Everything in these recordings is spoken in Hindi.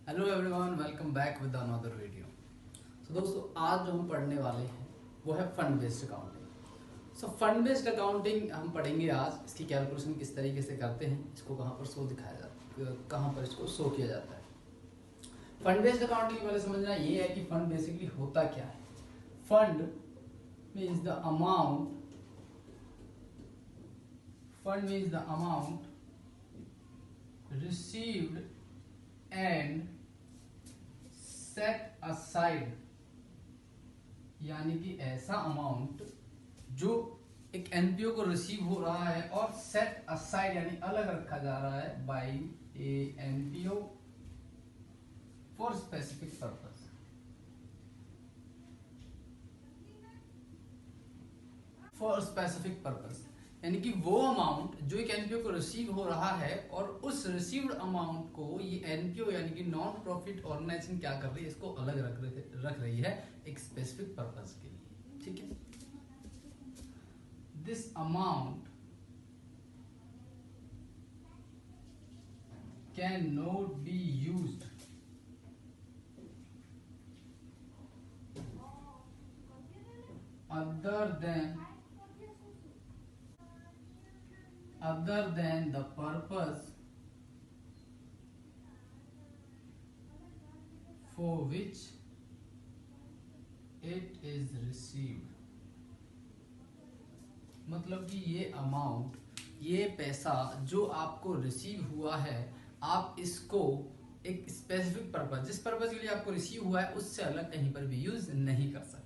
Hello everyone, welcome back with another video. तो दोस्तों, आज जो हम पढ़ने वाले हैं वो है fund based accounting. Fund based accounting हम पढ़ेंगे आज। इसकी कैलकुलेशन किस तरीके से करते हैं, इसको कहाँ पर शो दिखाया जाता है, कहाँ पर इसको शो किया जाता है। फंड बेस्ड अकाउंटिंग वाले समझना ये है कि फंड बेसिकली होता क्या है। Fund means the amount received and set aside, यानी कि ऐसा अमाउंट जो एक एनपीओ को रिसीव हो रहा है और सेट असाइड यानी अलग रखा जा रहा है by a NPO for specific purpose. यानी कि वो अमाउंट जो एक एनपीओ को रिसीव हो रहा है और उस रिसीव्ड अमाउंट को ये एनपीओ यानी कि नॉन प्रॉफिट ऑर्गेनाइजेशन क्या कर रही है, इसको अलग रख रही है एक स्पेसिफिक पर्पस के लिए। ठीक है, this amount can not be used other than the purpose for which it is received। मतलब कि ये अमाउंट, ये पैसा जो आपको रिसीव हुआ है, आप इसको एक स्पेसिफिक पर्पस, जिस पर्पस के लिए आपको रिसीव हुआ है उससे अलग कहीं पर भी यूज नहीं कर सकते।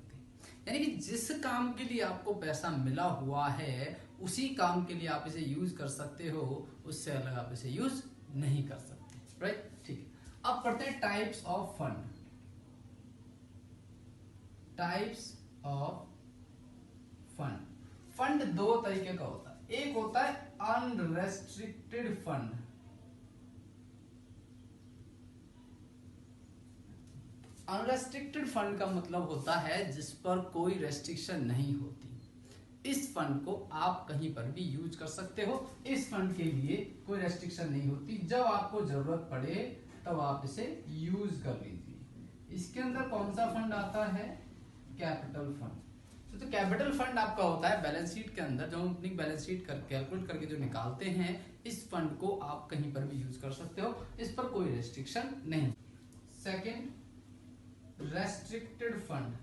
यानी कि जिस काम के लिए आपको पैसा मिला हुआ है उसी काम के लिए आप इसे यूज कर सकते हो, उससे अलग आप इसे यूज नहीं कर सकते। राइट, ठीक है। अब पढ़ते हैं types of fund. Types of fund. Fund दो तरीके का होता है। एक होता है अनरेस्ट्रिक्टेड फंड। अनरेस्ट्रिक्टेड फंड का मतलब होता है जिस पर कोई रेस्ट्रिक्शन नहीं होती। इस फंड को आप कहीं पर भी यूज कर सकते हो। इस फंड के लिए कोई रेस्ट्रिक्शन नहीं होती। जब आपको जरूरत पड़े तब आप इसे यूज कर लीजिए। इसके अंदर कौन सा फंड आता है? Capital fund. तो कैपिटल फंड आपका होता है बैलेंस शीट के अंदर, जो हम अपनी बैलेंस शीट कैलकुलेट करके जो निकालते हैं, इस फंड को आप कहीं पर भी यूज कर सकते हो, इस पर कोई रेस्ट्रिक्शन नहीं। Second, restricted fund.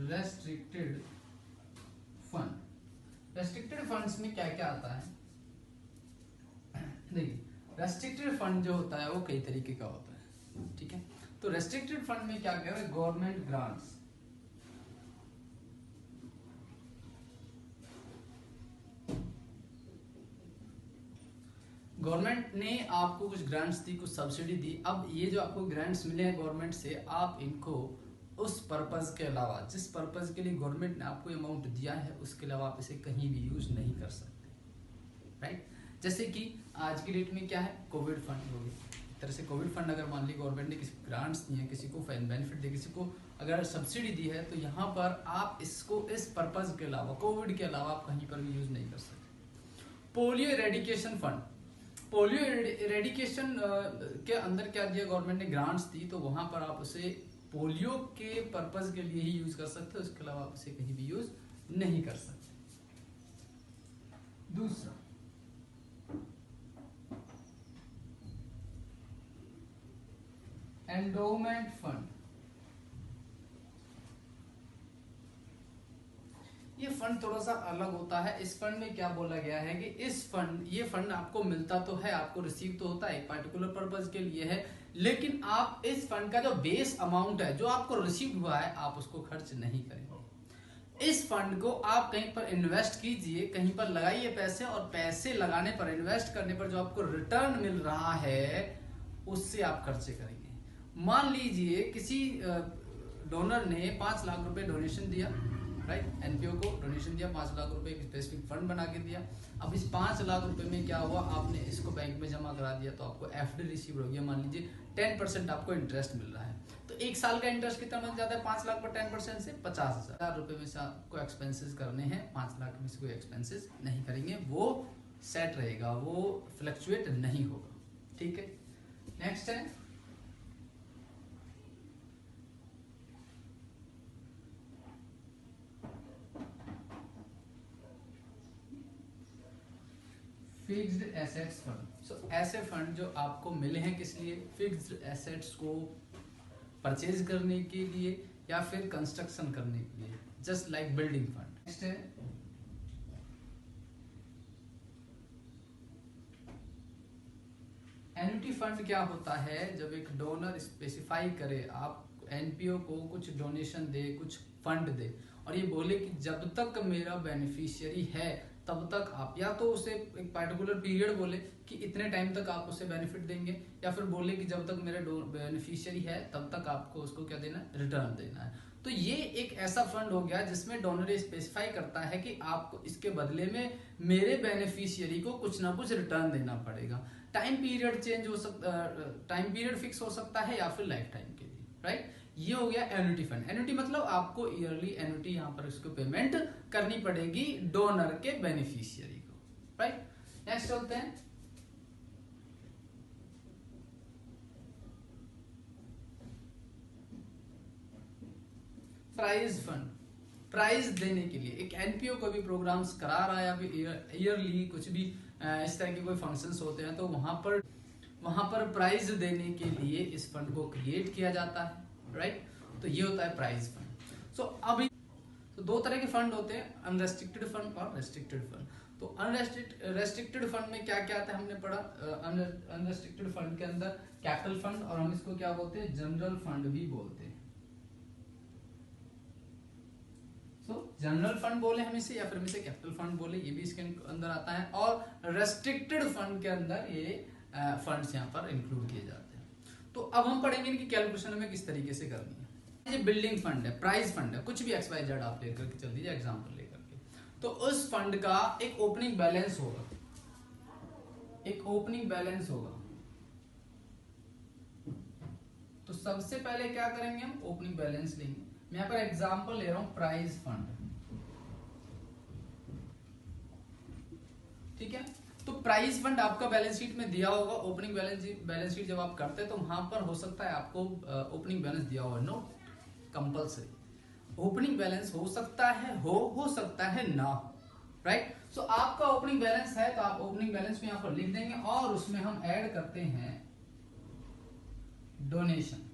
Restricted funds में क्या क्या आता है? देखिए, रेस्ट्रिक्टेड फंड जो होता है वो कई तरीके का होता है। ठीक है, तो रेस्ट्रिक्टेड फंड में क्या कह रहे हैं? Government grants. गवर्नमेंट ने आपको कुछ ग्रांट्स दी, कुछ सब्सिडी दी। अब ये जो आपको ग्रांट्स मिले हैं गवर्नमेंट से, आप इनको उस पर्पस के अलावा, जिस पर्पस के लिए गवर्नमेंट ने आपको अमाउंट दिया है, उसके अलावा आप इसे कहीं भी यूज नहीं कर सकते। राइट, जैसे कि आज की डेट में क्या है, कोविड फंड हो गया। एक तरह से कोविड फंड अगर मान ली गवर्नमेंट ने किसी को ग्रांट्स दी है, किसी को बेनिफिट दी, किसी को अगर सब्सिडी दी है, तो यहाँ पर आप इसको इस पर्पस के अलावा, कोविड के अलावा आप कहीं पर भी यूज नहीं कर सकते। Polio eradication fund. Polio eradication के अंदर क्या दिया गवर्नमेंट ने? ग्रांट्स दी, तो वहां पर आप उसे पोलियो के पर्पस के लिए ही यूज कर सकते हो, उसके अलावा आप उसे कहीं भी यूज नहीं कर सकते। दूसरा, एंडोमेंट फंड। ये फंड थोड़ा सा अलग होता है। इस फंड में क्या बोला गया है कि ये फंड आपको मिलता तो है, आपको रिसीव तो होता है, एक पर्टिकुलर पर्पस के लिए है, लेकिन आप इस फंड का जो बेस अमाउंट है, जो आपको रिसीव हुआ है, आप उसको खर्च नहीं करेंगे। इस फंड को आप कहीं पर इन्वेस्ट कीजिए, कहीं पर लगाइए पैसे, और पैसे लगाने पर, इन्वेस्ट करने पर जो आपको रिटर्न मिल रहा है, उससे आप खर्चे करेंगे। मान लीजिए किसी डोनर ने 5 लाख रुपए डोनेशन दिया, राइट, एनपीओ को डोनेशन दिया, 5 लाख रुपए एक स्पेसिफिक फंड बना के दिया। अब इस 5 लाख रुपए में क्या हुआ, आपने इसको बैंक में जमा करा दिया, तो आपको एफडी रिसीव हो गया। मान लीजिए 10% आपको इंटरेस्ट मिल रहा है, तो एक साल का इंटरेस्ट कितना मिल जाता है? 5 लाख पर 10% से 50,000 रुपए में से आपको एक्सपेंसेस करने हैं। 5 लाख में से कोई एक्सपेंसेस नहीं करेंगे, वो सेट रहेगा, वो फ्लक्चुएट नहीं होगा। ठीक है, नेक्स्ट है फिक्स्ड एसेट्स फंड। सो ऐसे फंड जो आपको मिले हैं किस लिए, फिक्स्ड एसेट्स को परचेज करने के लिए या फिर कंस्ट्रक्शन करने के लिए, just like building fund. Next है एन्युटी फंड। क्या होता है, जब एक डोनर स्पेसिफाई करे, आप एनपीओ को कुछ डोनेशन दे, कुछ फंड दे और ये बोले कि जब तक मेरा बेनिफिशियरी है तब तक आप, या तो उसे एक पर्टिकुलर पीरियड बोले कि इतने टाइम तक आप उसे बेनिफिट देंगे, या फिर बोले कि जब तक मेरा बेनिफिशियरी है तब तक आपको उसको क्या देना है, रिटर्न देना है। तो ये एक ऐसा फंड हो गया जिसमें डोनर स्पेसिफाई करता है कि आपको इसके बदले में मेरे बेनिफिशियरी को कुछ ना कुछ रिटर्न देना पड़ेगा। टाइम पीरियड चेंज हो सकता, टाइम पीरियड फिक्स हो सकता है या फिर लाइफ टाइम के लिए, राइट। ये हो गया एन्युटी फंड। एन्युटी मतलब आपको ईयरली एन्युटी यहाँ पर इसको पेमेंट करनी पड़ेगी डोनर के बेनिफिशियरी को, राइट। नेक्स्ट चलते हैं प्राइज फंड। प्राइज देने के लिए एक एनपीओ कोई भी प्रोग्राम्स करा रहा है या फिर ईयरली कुछ भी इस तरह के कोई फंक्शंस होते हैं तो वहां पर प्राइज देने के लिए इस फंड को क्रिएट किया जाता है, राइट। तो ये होता है प्राइज फंड। सो अभी तो दो तरह के फंड होते हैं, अनरेस्ट्रिक्टेड फंड और रेस्ट्रिक्टेड फंड। तो रेस्ट्रिक्टेड फंड में क्या क्या आता है हमने पढ़ा। अनरेस्ट्रिक्टेड फंड के अंदर कैपिटल फंड और हम इसको क्या बोलते हैं, जनरल फंड भी बोलते हैं। जनरल फंड बोले हम इसे या फिर हम इसे कैपिटल फंड बोले, ये भी इसके अंदर आता है। और रेस्ट्रिक्टेड फंड के अंदर ये फंड्स यहाँ पर इंक्लूड किए जाते हैं। तो अब हम पढ़ेंगे इनकी कैलकुलेशन हमें किस तरीके से करनी है। ये बिल्डिंग फंड है, प्राइज फंड है, कुछ भी XYZ आप लेकर के चल दीजिए एग्जाम्पल लेकर के। तो उस फंड का एक ओपनिंग बैलेंस होगा, एक ओपनिंग बैलेंस होगा। तो सबसे पहले क्या करेंगे, हम ओपनिंग बैलेंस लेंगे। मैं यहाँ पर एग्जाम्पल ले रहा हूं प्राइज फंड, ठीक है। तो प्राइज फंड आपका बैलेंस शीट में दिया होगा। ओपनिंग बैलेंस शीट जब आप करते हैं तो वहां पर हो सकता है आपको ओपनिंग बैलेंस दिया होगा, नो कंपलसरी। ओपनिंग बैलेंस हो सकता है हो सकता है ना, राइट। सो आपका ओपनिंग बैलेंस है तो आप ओपनिंग बैलेंस को यहां पर लिख देंगे और उसमें हम ऐड करते हैं डोनेशन।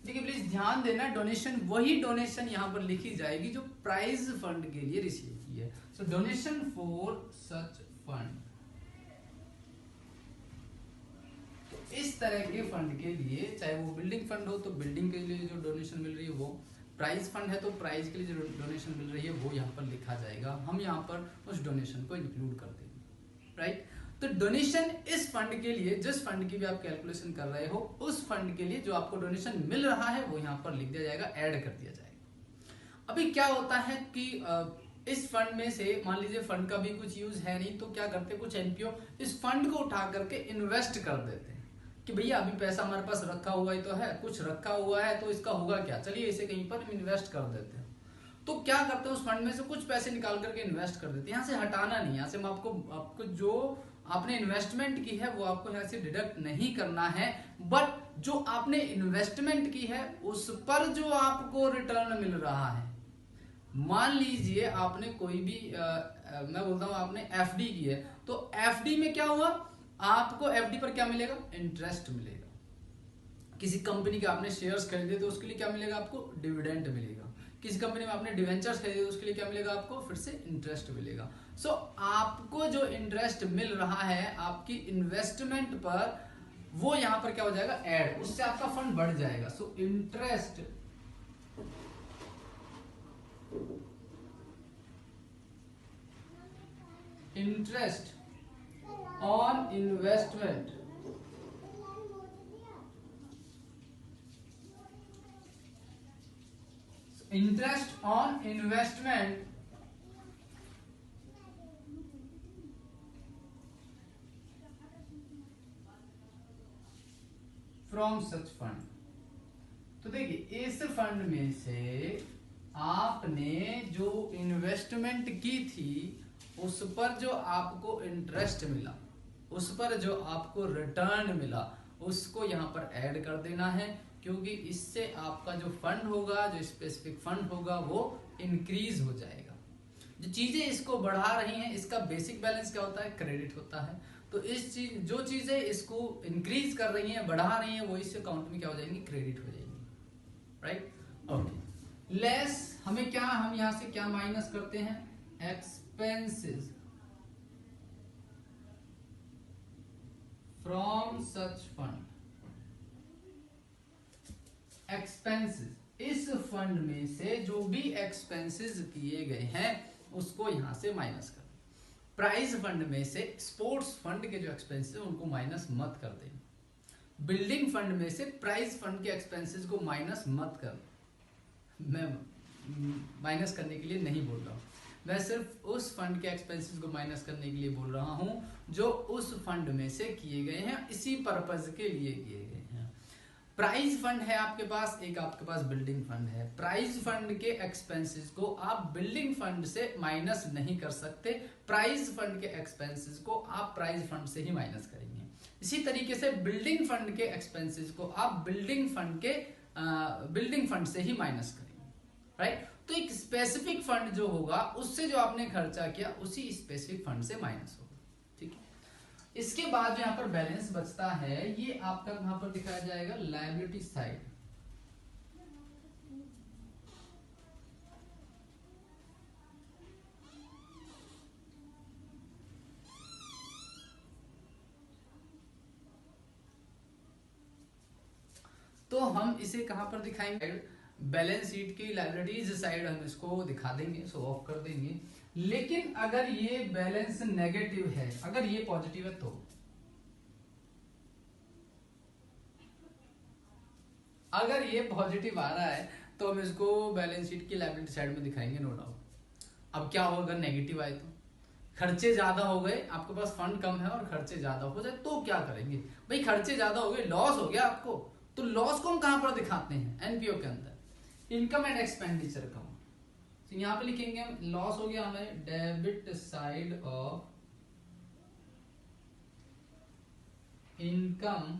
देखिए प्लीज ध्यान देना, डोनेशन वही डोनेशन यहां पर लिखी जाएगी जो प्राइज फंड के लिए रिसीव की है। सो डोनेशन फॉर सच फंड। तो इस तरह के फंड के लिए, चाहे वो बिल्डिंग फंड हो तो बिल्डिंग के लिए जो डोनेशन मिल रही है वो, प्राइज फंड है तो प्राइज के लिए जो डोनेशन मिल रही है वो यहाँ पर लिखा जाएगा। हम यहाँ पर उस डोनेशन को इंक्लूड कर देंगे, राइट। तो डोनेशन इस फंड के लिए, जिस फंड की भी आप कैलकुलेशन कर रहे हो, उस फंड के लिए जो आपको डोनेशन मिल रहा है वो यहाँ पर लिख दिया जाएगा, ऐड कर दिया जाएगा। अभी क्या होता है कि इस फंड में से मान लीजिए फंड का भी कुछ यूज है नहीं तो क्या करते हैं कुछ एनपीओ इस फंड को उठा करके इन्वेस्ट कर देते हैं कि भैया अभी पैसा हमारे पास रखा हुआ ही तो है, कुछ रखा हुआ है तो इसका होगा क्या, चलिए इसे कहीं पर इन्वेस्ट कर देते हैं। तो क्या करते हैं उस फंड में से कुछ पैसे निकाल करके इन्वेस्ट कर देते हैं। यहाँ से हटाना नहीं, यहाँ से हम आपको जो आपने इन्वेस्टमेंट की है वो आपको यहाँ से डिडक्ट नहीं करना है, बट जो आपने इन्वेस्टमेंट की है उस पर जो आपको रिटर्न मिल रहा है, मान लीजिए आपने कोई भी मैं बोलता हूं आपने एफडी की है, तो एफडी में क्या हुआ, आपको एफडी पर क्या मिलेगा, इंटरेस्ट मिलेगा। किसी कंपनी के आपने शेयर्स खरीदे तो उसके लिए क्या मिलेगा, आपको डिविडेंड मिलेगा। किसी कंपनी में आपने डिवेंचर्स खरीदे तो उसके लिए क्या मिलेगा, आपको फिर से इंटरेस्ट मिलेगा। सो आपको जो इंटरेस्ट मिल रहा है आपकी इन्वेस्टमेंट पर, वो यहां पर क्या हो जाएगा, ऐड, उससे आपका फंड बढ़ जाएगा। So interest on investment, interest on investment from such fund. तो देखिए इस फंड में से आपने जो इन्वेस्टमेंट की थी उस पर जो आपको इंटरेस्ट मिला, उस पर जो आपको रिटर्न मिला उसको यहाँ पर ऐड कर देना है, क्योंकि इससे आपका जो फंड होगा, जो स्पेसिफिक फंड होगा, वो इंक्रीज हो जाएगा। जो चीजें इसको बढ़ा रही हैं, इसका बेसिक बैलेंस क्या होता है, क्रेडिट होता है। तो इस चीज, जो चीजें इसको इंक्रीज कर रही हैं, बढ़ा रही हैं, वो इस अकाउंट में क्या हो जाएंगी, क्रेडिट हो जाएंगी, राइट। ओके, लेस हमें क्या, हम यहां से क्या माइनस करते हैं, expenses from such fund. Expenses, इस फंड में से जो भी एक्सपेंसेस किए गए हैं उसको यहां से माइनस कर। प्राइज फंड में से स्पोर्ट्स फंड के जो एक्सपेंसेस हैं उनको माइनस मत कर दें। बिल्डिंग फंड में से प्राइज फंड के एक्सपेंसेस को माइनस मत कर। मैं माइनस करने के लिए नहीं बोल रहा हूँ, मैं सिर्फ उस फंड के एक्सपेंसेस को माइनस करने के लिए बोल रहा हूँ जो उस फंड में से किए गए हैं, इसी पर्पज के लिए किए गए हैं। प्राइज फंड है आपके पास, एक आपके पास बिल्डिंग फंड है। प्राइज फंड के एक्सपेंसेस को आप बिल्डिंग फंड से माइनस नहीं कर सकते, प्राइज फंड के एक्सपेंसेस को आप प्राइज फंड से ही माइनस करेंगे। इसी तरीके से बिल्डिंग फंड के एक्सपेंसेस को आप बिल्डिंग फंड से ही माइनस करेंगे, राइट। तो एक स्पेसिफिक फंड जो होगा उससे जो आपने खर्चा किया उसी स्पेसिफिक फंड से माइनस होगा, ठीक है। इसके बाद जो यहाँ पर बैलेंस बचता है ये आपका यहाँ पर दिखाया जाएगा लायबिलिटी साइड। तो हम इसे कहां पर दिखाएंगे, बैलेंस शीट की लायबिलिटीज साइड हम इसको दिखा देंगे, शो ऑफ कर देंगे। लेकिन अगर ये बैलेंस नेगेटिव है, अगर ये पॉजिटिव है, तो अगर ये पॉजिटिव आ रहा है तो हम इसको बैलेंस शीट की लायबिलिटी साइड में दिखाएंगे, नो डाउट। अब क्या होगा, अगर नेगेटिव आए तो खर्चे ज्यादा हो गए, आपके पास फंड कम है और खर्चे ज्यादा हो जाए तो क्या करेंगे भाई, खर्चे ज्यादा हो गए, लॉस हो गया आपको, तो लॉस को हम कहां पर दिखाते हैं, एनपीओ के अंदर, इनकम एंड एक्सपेंडिचर अकाउंट। तो यहां पे लिखेंगे हम, लॉस हो गया हमें debit side of income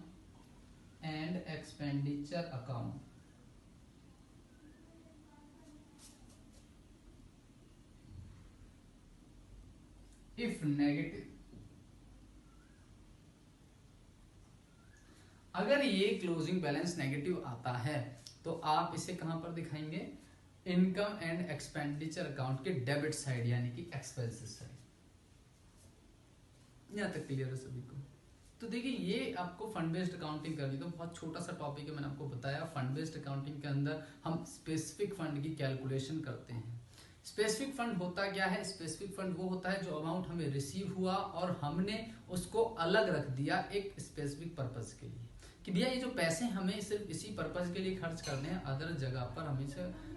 and expenditure account. If negative, अगर ये क्लोजिंग बैलेंस नेगेटिव आता है तो आप इसे कहां पर दिखाएंगे, इनकम एंड एक्सपेंडिचर अकाउंट के डेबिट साइड, यानी कि एक्सपेंसेस साइड। यहां तक क्लियर है सभी को। तो देखिए ये आपको फंड बेस्ड अकाउंटिंग करनी, तो बहुत छोटा सा टॉपिक है, मैंने आपको बताया। फंड बेस्ड अकाउंटिंग के अंदर हम स्पेसिफिक फंड की कैलकुलेशन करते हैं। स्पेसिफिक फंड होता क्या है, स्पेसिफिक फंड वो होता है जो अमाउंट हमें रिसीव हुआ और हमने उसको अलग रख दिया एक स्पेसिफिक पर्पज के लिए, कि भैया ये जो पैसे हमें सिर्फ इसी पर्पज के लिए खर्च करने हैं, अदर जगह पर हमें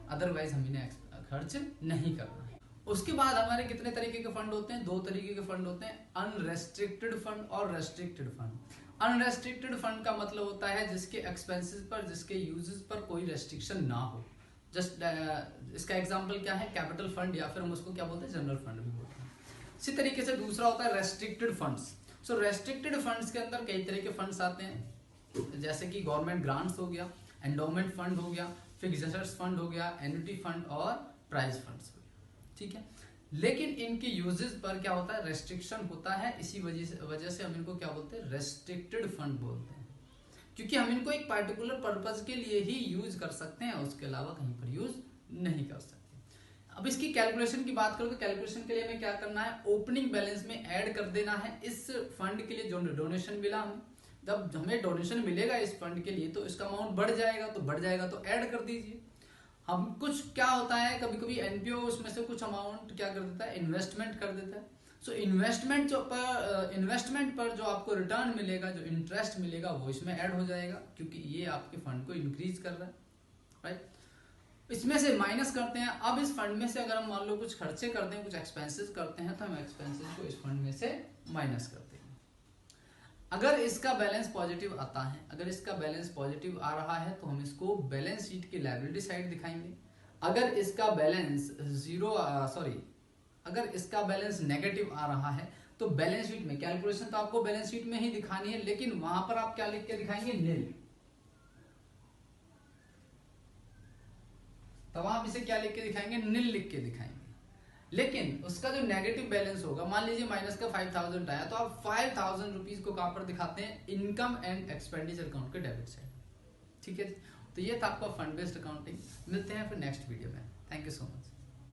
अदरवाइज हमें खर्च नहीं करना है। उसके बाद हमारे कितने तरीके के फंड होते हैं, दो तरीके के फंड होते हैं, अनरेस्ट्रिक्टेड फंड और रेस्ट्रिक्टेड फंड। अनरेस्ट्रिक्टेड फंड का मतलब होता है जिसके एक्सपेंसेस पर, जिसके यूजेस पर कोई रेस्ट्रिक्शन ना हो। जस्ट इसका एग्जांपल क्या है, कैपिटल फंड, या फिर हम उसको क्या बोलते हैं, जनरल फंड भी बोलते हैं। इसी तरीके से दूसरा होता है रेस्ट्रिक्टेड फंड्स। सो रेस्ट्रिक्टेड फंड्स के अंदर कई तरह के फंड्स आते हैं, जैसे कि गवर्नमेंट ग्रांट्स हो गया, एंडोमेंट फंड हो गया, फिक्स्ड एसेट्स फंड हो गया, एन्युटी फंड और प्राइज फंड्स हो गया, ठीक है। लेकिन इनके यूजेस पर क्या होता है, रेस्ट्रिक्शन होता है। इसी वजह से हम इनको क्या बोलते हैं, रेस्ट्रिक्टेड फंड बोलते हैं, क्योंकि हम इनको एक पर्टिकुलर पर्पज के लिए ही यूज कर सकते हैं, उसके अलावा कहीं पर यूज नहीं कर सकते। अब इसकी कैलकुलेशन की बात करूं तो कैलकुलेशन के लिए हमें क्या करना है, ओपनिंग बैलेंस में ऐड कर देना है इस फंड के लिए जो डोनेशन मिला हमें। जब हमें डोनेशन मिलेगा इस फंड के लिए तो इसका अमाउंट बढ़ जाएगा, तो ऐड कर दीजिए। हम कुछ क्या होता है, कभी कभी एनपीओ उसमें से कुछ अमाउंट क्या कर देता है, इन्वेस्टमेंट कर देता है। सो इन्वेस्टमेंट पर जो आपको रिटर्न मिलेगा, जो इंटरेस्ट मिलेगा, वो इसमें ऐड हो जाएगा, क्योंकि ये आपके फंड को इंक्रीज कर रहा है, राइट। इसमें से माइनस करते हैं। अब इस फंड में से अगर हम मान लो कुछ खर्चे करते हैं, कुछ एक्सपेंसेस करते हैं, तो हम एक्सपेंसेस को इस फंड में से माइनस करते हैं। अगर इसका बैलेंस पॉजिटिव आता है, अगर इसका बैलेंस पॉजिटिव आ रहा है तो हम इसको बैलेंस शीट की लायबिलिटी साइड दिखाएंगे। अगर इसका बैलेंस अगर इसका बैलेंस नेगेटिव आ रहा है तो बैलेंस शीट में कैलकुलेशन तो आपको बैलेंस शीट में ही दिखानी है, लेकिन वहां पर आप क्या लिख के दिखाएंगे, नील। तब आप इसे क्या लिख के दिखाएंगे, नील लिख के दिखाएंगे। लेकिन उसका जो नेगेटिव बैलेंस होगा, मान लीजिए माइनस का 5000 आया, तो आप 5000 रुपीज को कहां पर दिखाते हैं, इनकम एंड एक्सपेंडिचर अकाउंट के डेबिट साइड। ठीक है, तो ये था आपका फंड बेस्ड अकाउंटिंग। मिलते हैं फिर नेक्स्ट वीडियो में। Thank you so much.